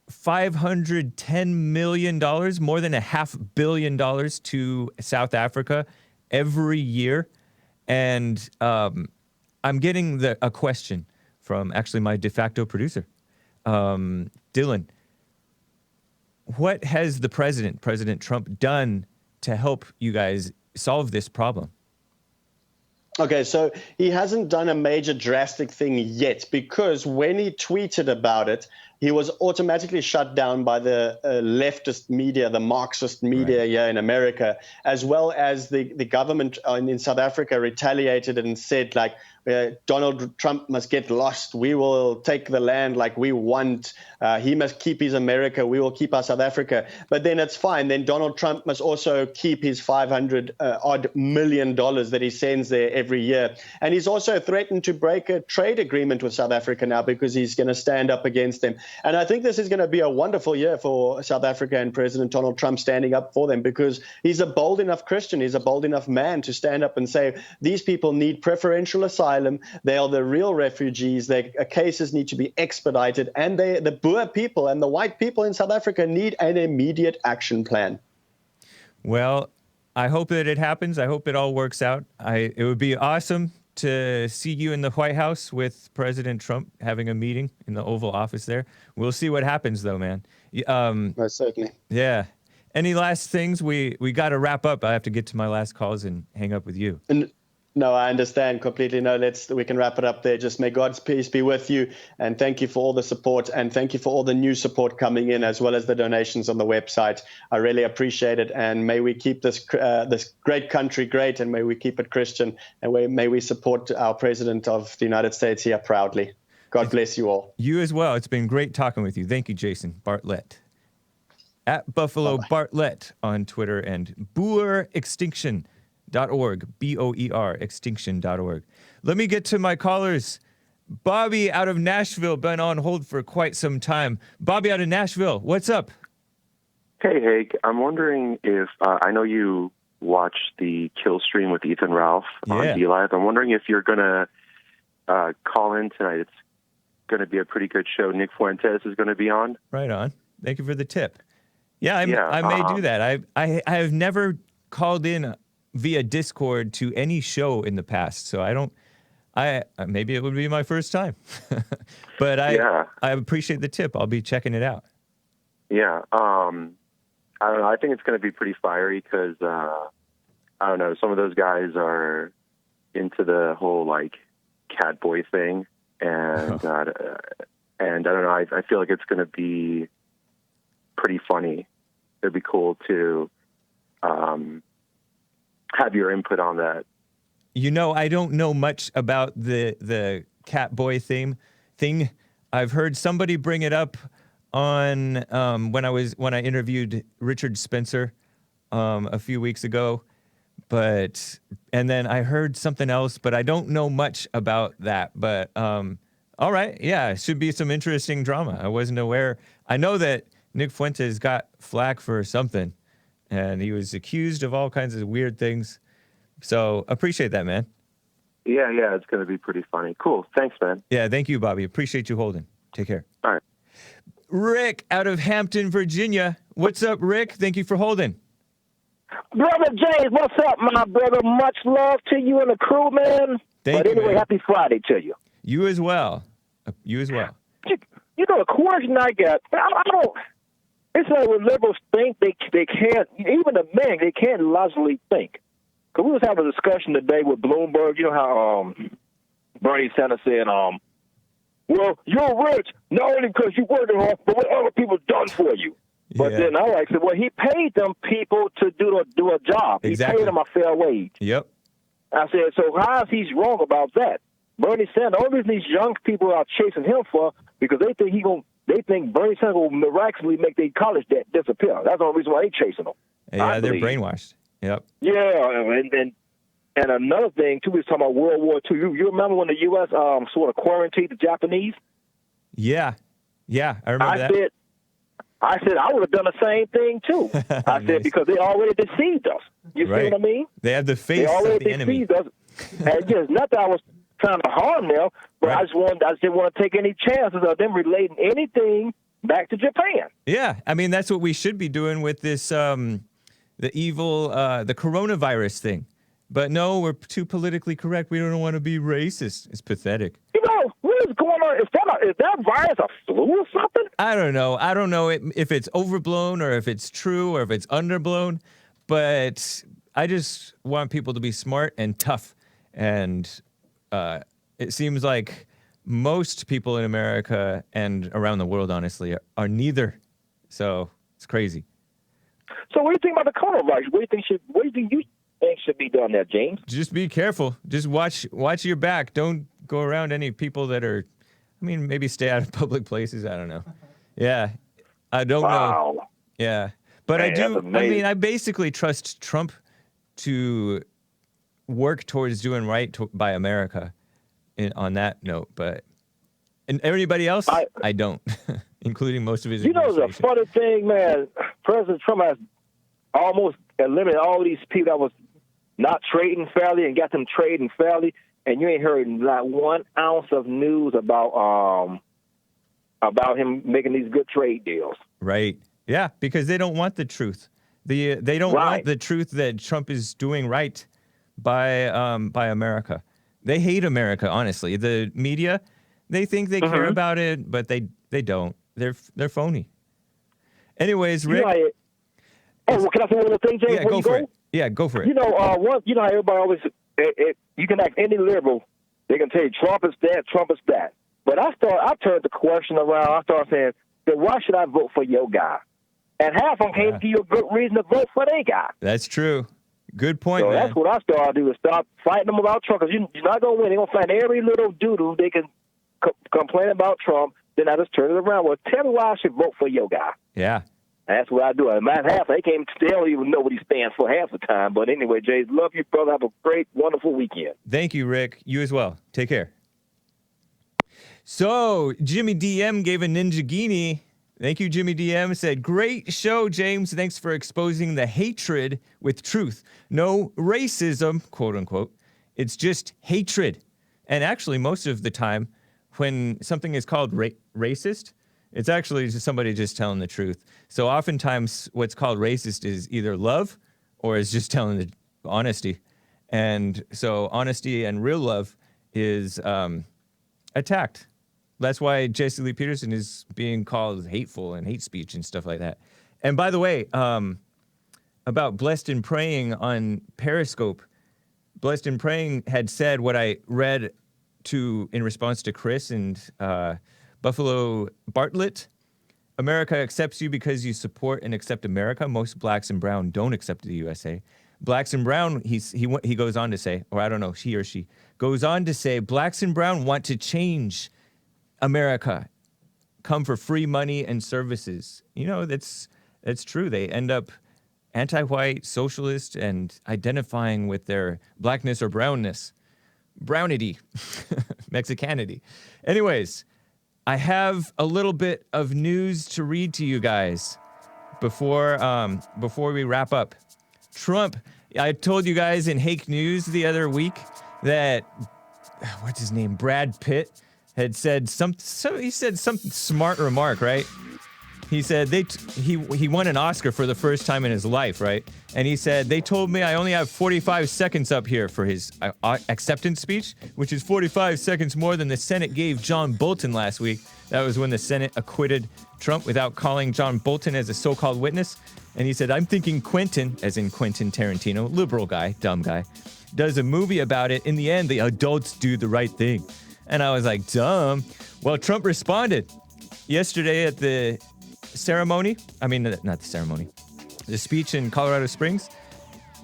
$510 million, more than $500 million to South Africa every year. And I'm getting a question from actually my de facto producer, Dylan. What has the President Trump, done to help you guys solve this problem? Okay, so he hasn't done a major drastic thing yet, because when he tweeted about it, he was automatically shut down by the leftist media, the Marxist media here in America, as well as the government in South Africa retaliated and said, like, Donald Trump must get lost. We will take the land like we want. He must keep his America. We will keep our South Africa. But then it's fine. Then Donald Trump must also keep his $500 million that he sends there every year. And he's also threatened to break a trade agreement with South Africa now, because he's going to stand up against them. And I think this is going to be a wonderful year for South Africa and President Donald Trump standing up for them, because he's a bold enough Christian. He's a bold enough man to stand up and say, these people need preferential asylum. They are the real refugees. Their cases need to be expedited. And the Boer people and the white people in South Africa need an immediate action plan. Well, I hope that it happens. I hope it all works out. It would be awesome to see you in the White House with President Trump having a meeting in the Oval Office there. We'll see what happens, though, man. Most certainly. Yeah. Any last things? We got to wrap up. I have to get to my last calls and hang up with you. No, I understand completely. No, we can wrap it up there. Just may God's peace be with you, and thank you for all the support, and thank you for all the new support coming in, as well as the donations on the website. I really appreciate it, and may we keep this great country great, and may we keep it Christian, and may we support our President of the United States here proudly. God bless you all. You as well. It's been great talking with you. Thank you, Jason Bartlett. At Buffalo Bye-bye. Bartlett on Twitter, and BoerExtinction.org, BOER extinction.org. Let me get to my callers. Bobby out of Nashville, been on hold for quite some time. Bobby out of Nashville, what's up? Hey, Hake. I'm wondering if I know you watched the Kill Stream with Ethan Ralph on DLive. I'm wondering if you're going to call in tonight. It's going to be a pretty good show. Nick Fuentes is going to be on. Right on. Thank you for the tip. Yeah, I may do that. I have never called in via Discord to any show in the past, so maybe it would be my first time. But I appreciate the tip. I'll be checking it out. Yeah. I don't know. I think it's going to be pretty fiery because, I don't know, some of those guys are into the whole, like, cat boy thing. And, and I don't know, I feel like it's going to be pretty funny. It'd be cool to have your input on that. You know, I don't know much about the cat boy thing. I've heard somebody bring it up on when I interviewed Richard Spencer a few weeks ago, and then I heard something else, but I don't know much about that. But all right, yeah, it should be some interesting drama. I wasn't aware. I know that Nick Fuentes got flack for something, and he was accused of all kinds of weird things. So appreciate that, man. Yeah, it's going to be pretty funny. Cool. Thanks, man. Yeah, thank you, Bobby. Appreciate you holding. Take care. All right. Rick out of Hampton, Virginia. What's up, Rick? Thank you for holding. Brother James, what's up, my brother? Much love to you and the crew, man. Thank you, man. Happy Friday to you. You as well. You as well. You know, the question I got, I don't, it's like when liberals think they can't, even the men, they can't logically think. Because we was having a discussion today with Bloomberg. You know how Bernie Sanders said, well, you're rich, not only because you're working hard, but what other people done for you. But then I said, well, he paid them people to do a job. Exactly. He paid them a fair wage. Yep. I said, so how is he wrong about that? Bernie Sanders, all these young people are chasing him for because they think Bernie Sanders will miraculously make their college debt disappear. That's the only reason why they're chasing him. Yeah, they're brainwashed. Yep. Yeah, and another thing too, we was talking about World War II. You remember when the U.S. sort of quarantined the Japanese? Yeah, I remember that. I said I would have done the same thing too. I Nice. said because they already deceived us. You see what I mean? They have the face They of already the enemy. deceived us. And just not that I was trying to harm them, but Right. I just didn't want to take any chances of them relating anything back to Japan. Yeah, I mean that's what we should be doing with this the coronavirus thing. But no, we're too politically correct. We don't want to be racist. It's pathetic. You know, what is going on? Is that virus a flu or something? I don't know. I don't know if it's overblown or if it's true or if it's underblown. But I just want people to be smart and tough. And it seems like most people in America and around the world, honestly, are neither. So it's crazy. So what do you think about the coronavirus? What do you think should be done there, James? Just be careful. Just watch your back. Don't go around any people that are, maybe stay out of public places. I don't know. Yeah. I don't know. Yeah. But Man, I basically trust Trump to work towards doing right by America on that note. And everybody else, I don't, including most of his administration. The funny thing, man, President Trump has almost eliminated all these people that was not trading fairly and got them trading fairly, and you ain't heard not 1 ounce of news about him making these good trade deals. Right. Yeah, because they don't want the truth. They don't want the truth that Trump is doing right by America. They hate America, honestly. The media, they think they care about it, but they don't. They're phony. Anyways, Rick. Can I say one more thing, James? Yeah, go for it. Yeah, go for it. Everybody always you can ask any liberal, they can tell you Trump is that, Trump is that. But I turned the question around. I started saying, then why should I vote for your guy? And half of them can't give you a good reason to vote for their guy. That's true. Good point, so man. That's what I started to do, is stop fighting them about Trump. Because you're not going to win. They're going to find every little doodle they can complain about Trump. Then I just turn it around. Well, tell me why I should vote for your guy. Yeah. That's what I do. And half, they don't even know what he stands for half the time. But anyway, Jay, love you, brother. Have a great, wonderful weekend. Thank you, Rick. You as well. Take care. So, Jimmy DM gave a Ninja Guinea. Thank you, Jimmy DM. Said, great show, James. Thanks for exposing the hatred with truth. No racism, quote unquote. It's just hatred. And actually, most of the time, when something is called racist, it's actually just somebody just telling the truth. So oftentimes what's called racist is either love or is just telling the honesty. And so honesty and real love is attacked. That's why Jesse Lee Peterson is being called hateful and hate speech and stuff like that. And by the way, about Blessed and Praying on Periscope, Blessed and Praying had said what I read in response to Chris and Buffalo Bartlett. America accepts you because you support and accept America. Most blacks and brown don't accept the USA. Blacks and brown, he goes on to say, or I don't know, he or she goes on to say, blacks and brown want to change America, come for free money and services. You know, that's true. They end up anti-white, socialist, and identifying with their blackness or brownness. Brownity, Mexicanity. Anyways, I have a little bit of news to read to you guys before we wrap up. Trump, I told you guys in Hake News the other week that, what's his name, Brad Pitt had said he said some smart remark, right? He said he won an Oscar for the first time in his life, right? And he said, they told me I only have 45 seconds up here for his acceptance speech, which is 45 seconds more than the Senate gave John Bolton last week. That was when the Senate acquitted Trump without calling John Bolton as a so-called witness. And he said, I'm thinking Quentin, as in Quentin Tarantino, liberal guy, dumb guy, does a movie about it. In the end, the adults do the right thing. And I was like, dumb. Well, Trump responded yesterday at the ceremony. I mean, not the ceremony. The speech in Colorado Springs.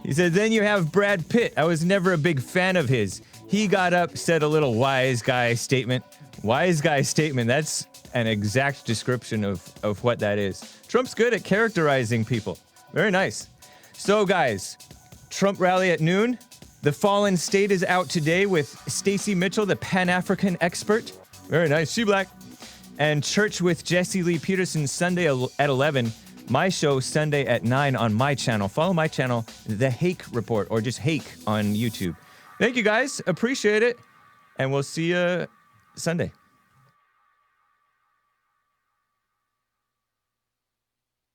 He said, then you have Brad Pitt. I was never a big fan of his. He got up, said a little wise guy statement. Wise guy statement. That's an exact description of what that is. Trump's good at characterizing people. Very nice. So, guys, Trump rally at noon. The Fallen State is out today with Stacey Mitchell, the Pan-African expert. Very nice. She black. And Church with Jesse Lee Peterson Sunday at 11. My show Sunday at 9 on my channel. Follow my channel, The Hake Report, or just Hake on YouTube. Thank you, guys. Appreciate it. And we'll see you Sunday.